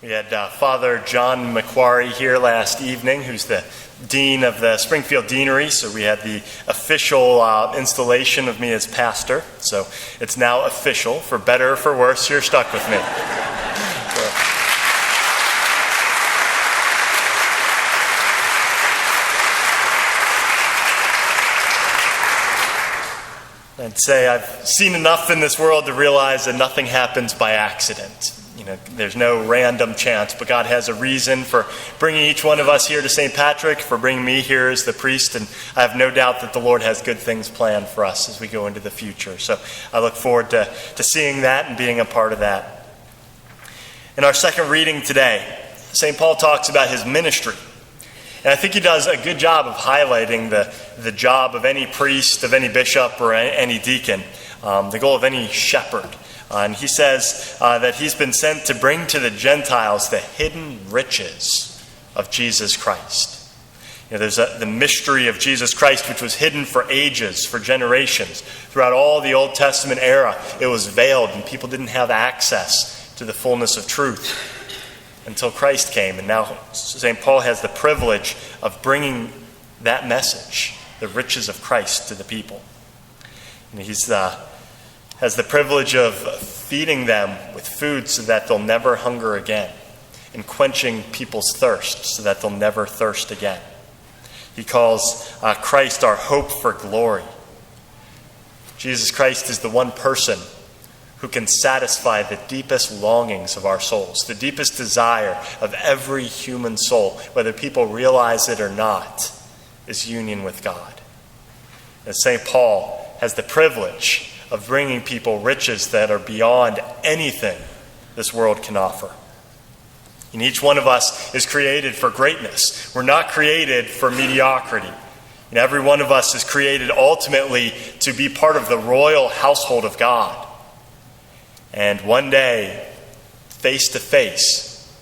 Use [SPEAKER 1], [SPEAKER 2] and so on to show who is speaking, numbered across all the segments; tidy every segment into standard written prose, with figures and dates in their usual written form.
[SPEAKER 1] We had Father John McQuarrie here last evening, who's the Dean of the Springfield Deanery. So we had the official installation of me as pastor. So it's now official. For better or for worse, you're stuck with me. I'd say I've seen enough in this world to realize that nothing happens by accident. There's no random chance, but God has a reason for bringing each one of us here to St. Patrick, for bringing me here as the priest, and I have no doubt that the Lord has good things planned for us as we go into the future. So I look forward to seeing that and being a part of that. In our second reading today, St. Paul talks about his ministry. And I think he does a good job of highlighting the job of any priest, of any bishop, or any deacon, the goal of any shepherd. And he says that he's been sent to bring to the Gentiles the hidden riches of Jesus Christ. There's the mystery of Jesus Christ, which was hidden for ages, for generations. Throughout all the Old Testament era, it was veiled, and people didn't have access to the fullness of truth until Christ came. And now St. Paul has the privilege of bringing that message, the riches of Christ, to the people. And he's has the privilege of feeding them with food so that they'll never hunger again, and quenching people's thirst so that they'll never thirst again. He calls Christ our hope for glory. Jesus Christ is the one person who can satisfy the deepest longings of our souls, the deepest desire of every human soul, whether people realize it or not, is union with God. And St. Paul has the privilege of bringing people riches that are beyond anything this world can offer. And each one of us is created for greatness. We're not created for mediocrity. And every one of us is created ultimately to be part of the royal household of God. And one day, face to face,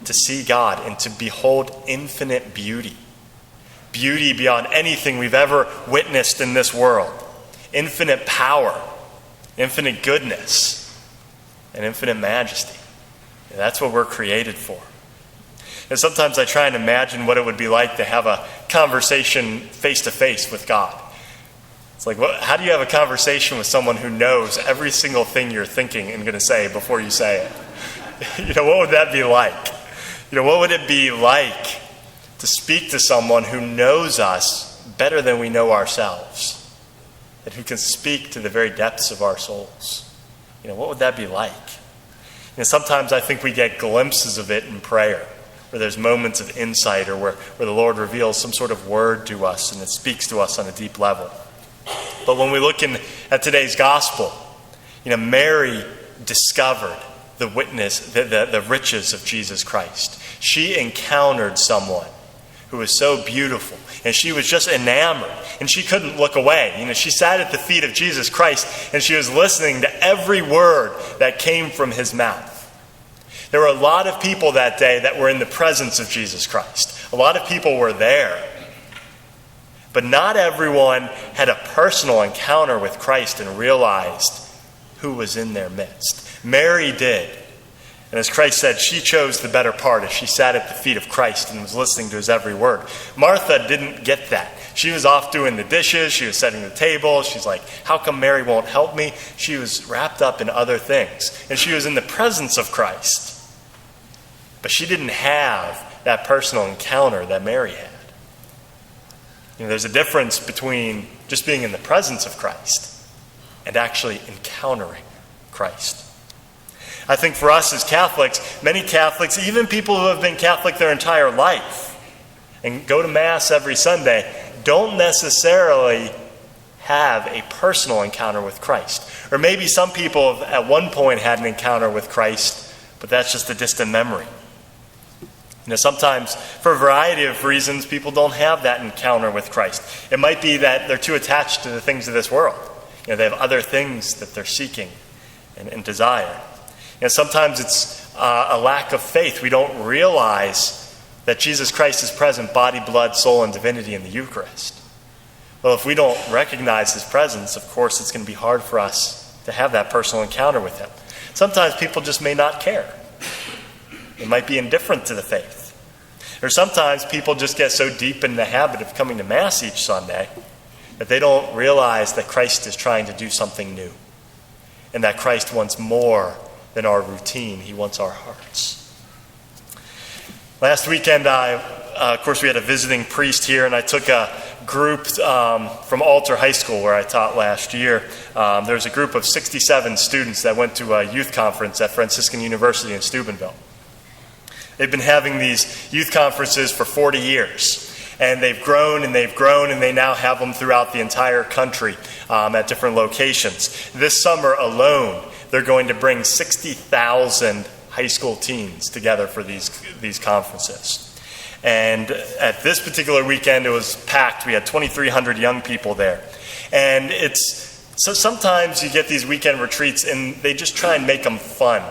[SPEAKER 1] to see God and to behold infinite beauty. Beauty beyond anything we've ever witnessed in this world. Infinite power, infinite goodness, and infinite majesty. And that's what we're created for. And sometimes I try and imagine what it would be like to have a conversation face-to-face with God. It's like, how do you have a conversation with someone who knows every single thing you're thinking and going to say before you say it? What would that be like? What would it be like to speak to someone who knows us better than we know ourselves? And who can speak to the very depths of our souls? What would that be like? Sometimes I think we get glimpses of it in prayer, where there's moments of insight, or where the Lord reveals some sort of word to us and it speaks to us on a deep level. But when we look at today's gospel, Mary discovered the riches of Jesus Christ. She encountered someone who was so beautiful, and she was just enamored, and she couldn't look away. She sat at the feet of Jesus Christ, and she was listening to every word that came from his mouth. There were a lot of people that day that were in the presence of Jesus Christ. A lot of people were there. But not everyone had a personal encounter with Christ and realized who was in their midst. Mary did. And as Christ said, she chose the better part as she sat at the feet of Christ and was listening to his every word. Martha didn't get that. She was off doing the dishes. She was setting the table. She's like, how come Mary won't help me? She was wrapped up in other things. And she was in the presence of Christ. But she didn't have that personal encounter that Mary had. There's a difference between just being in the presence of Christ and actually encountering Christ. I think for us as Catholics, many Catholics, even people who have been Catholic their entire life and go to Mass every Sunday, don't necessarily have a personal encounter with Christ. Or maybe some people have at one point had an encounter with Christ, but that's just a distant memory. Sometimes, for a variety of reasons, people don't have that encounter with Christ. It might be that they're too attached to the things of this world. They have other things that they're seeking and desire. Sometimes it's a lack of faith. We don't realize that Jesus Christ is present, body, blood, soul, and divinity in the Eucharist. Well, if we don't recognize his presence, of course, it's going to be hard for us to have that personal encounter with him. Sometimes people just may not care. They might be indifferent to the faith. Or sometimes people just get so deep in the habit of coming to Mass each Sunday that they don't realize that Christ is trying to do something new, and that Christ wants more than our routine. He wants our hearts. Last weekend, of course, we had a visiting priest here, and I took a group from Alter High School, where I taught last year. There was a group of 67 students that went to a youth conference at Franciscan University in Steubenville. They've been having these youth conferences for 40 years. And they've grown and they've grown, and they now have them throughout the entire country at different locations. This summer alone, they're going to bring 60,000 high school teens together for these conferences. And at this particular weekend, it was packed. We had 2,300 young people there. And so sometimes you get these weekend retreats, and they just try and make them fun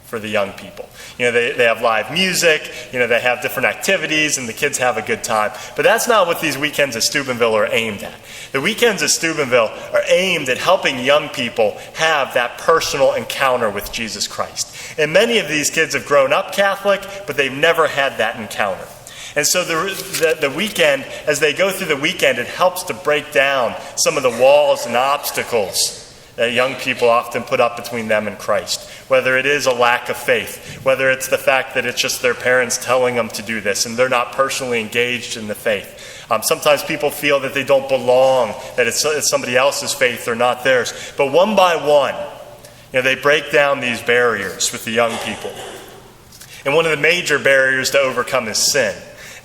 [SPEAKER 1] for the young people. They have live music, they have different activities, and the kids have a good time. But that's not what these weekends at Steubenville are aimed at. The weekends at Steubenville are aimed at helping young people have that personal encounter with Jesus Christ. And many of these kids have grown up Catholic, but they've never had that encounter. And so the weekend, as they go through the weekend, it helps to break down some of the walls and obstacles that young people often put up between them and Christ. Whether it is a lack of faith, whether it's the fact that it's just their parents telling them to do this and they're not personally engaged in the faith. Sometimes people feel that they don't belong, that it's somebody else's faith or not theirs. But one by one, they break down these barriers with the young people. And one of the major barriers to overcome is sin.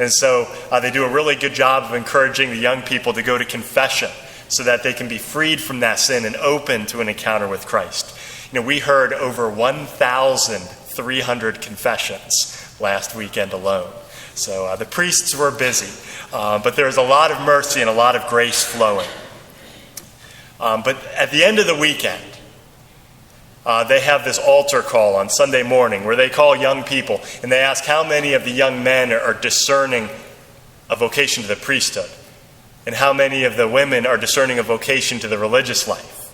[SPEAKER 1] And so they do a really good job of encouraging the young people to go to confession, so that they can be freed from that sin and open to an encounter with Christ. We heard over 1,300 confessions last weekend alone. So the priests were busy, but there was a lot of mercy and a lot of grace flowing. But at the end of the weekend, they have this altar call on Sunday morning where they call young people and they ask how many of the young men are discerning a vocation to the priesthood, and how many of the women are discerning a vocation to the religious life.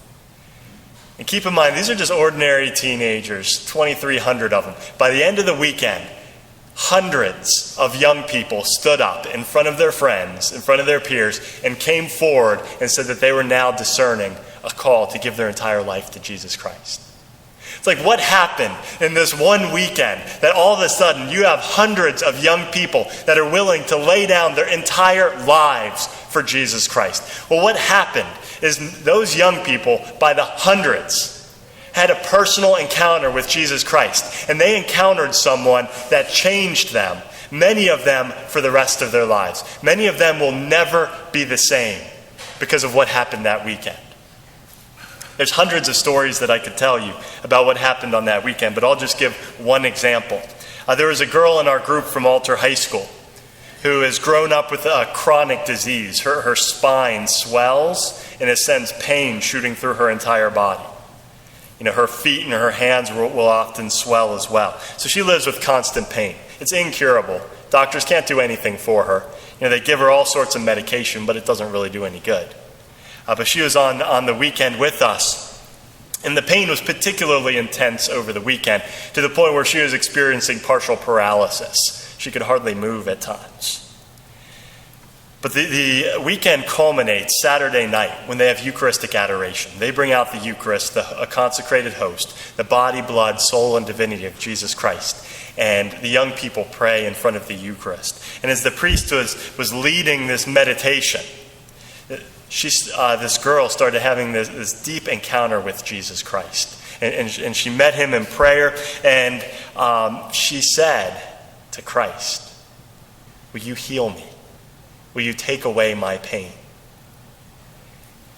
[SPEAKER 1] And keep in mind, these are just ordinary teenagers, 2,300 of them. By the end of the weekend, hundreds of young people stood up in front of their friends, in front of their peers, and came forward and said that they were now discerning a call to give their entire life to Jesus Christ. It's like, what happened in this one weekend that all of a sudden you have hundreds of young people that are willing to lay down their entire lives for Jesus Christ? Well, what happened is those young people, by the hundreds, had a personal encounter with Jesus Christ. And they encountered someone that changed them, many of them for the rest of their lives. Many of them will never be the same because of what happened that weekend. There's hundreds of stories that I could tell you about what happened on that weekend, but I'll just give one example. There was a girl in our group from Alter High School who has grown up with a chronic disease. Her spine swells and it sends pain shooting through her entire body. Her feet and her hands will often swell as well. So she lives with constant pain. It's incurable. Doctors can't do anything for her. They give her all sorts of medication, but it doesn't really do any good. But she was on the weekend with us, and the pain was particularly intense over the weekend, to the point where she was experiencing partial paralysis. She could hardly move at times. But the weekend culminates Saturday night when they have Eucharistic adoration. They bring out the Eucharist, a consecrated host, the body, blood, soul, and divinity of Jesus Christ. And the young people pray in front of the Eucharist. And as the priest was leading this meditation, this girl started having this deep encounter with Jesus Christ. And she met him in prayer, and she said to Christ, "Will you heal me? Will you take away my pain?"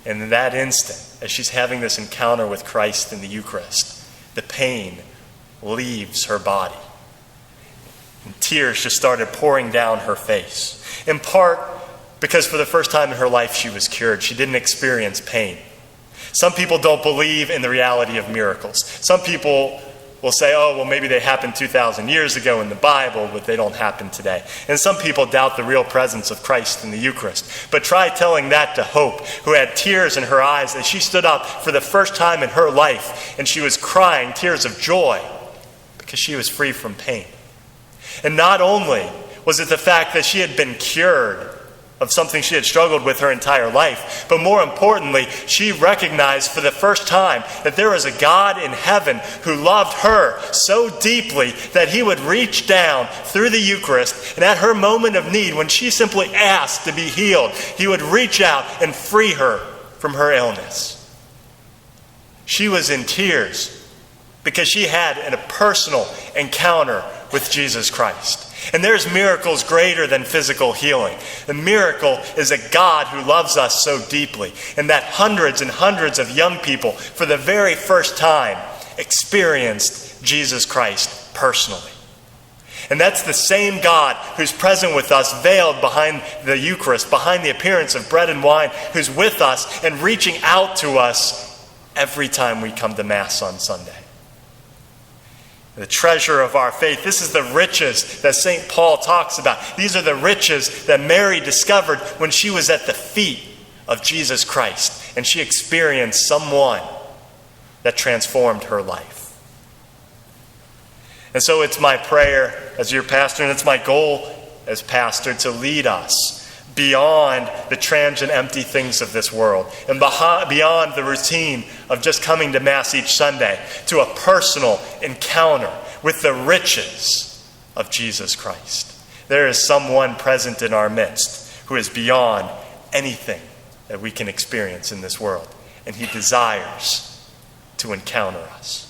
[SPEAKER 1] And in that instant, as she's having this encounter with Christ in the Eucharist, the pain leaves her body. And tears just started pouring down her face. In part because for the first time in her life she was cured. She didn't experience pain. Some people don't believe in the reality of miracles. Some people will say, oh, well, maybe they happened 2,000 years ago in the Bible, but they don't happen today. And some people doubt the real presence of Christ in the Eucharist. But try telling that to Hope, who had tears in her eyes as she stood up for the first time in her life, and she was crying tears of joy because she was free from pain. And not only was it the fact that she had been cured of something she had struggled with her entire life, but more importantly, she recognized for the first time that there was a God in heaven who loved her so deeply that he would reach down through the Eucharist, and at her moment of need, when she simply asked to be healed, he would reach out and free her from her illness. She was in tears because she had a personal encounter with Jesus Christ. And there's miracles greater than physical healing. The miracle is a God who loves us so deeply, and that hundreds and hundreds of young people, for the very first time, experienced Jesus Christ personally. And that's the same God who's present with us, veiled behind the Eucharist, behind the appearance of bread and wine, who's with us and reaching out to us every time we come to Mass on Sunday. The treasure of our faith. This is the riches that St. Paul talks about. These are the riches that Mary discovered when she was at the feet of Jesus Christ and she experienced someone that transformed her life. And so it's my prayer as your pastor, and it's my goal as pastor, to lead us beyond the transient, empty things of this world and beyond the routine of just coming to Mass each Sunday, to a personal encounter with the riches of Jesus Christ. There is someone present in our midst who is beyond anything that we can experience in this world, and he desires to encounter us.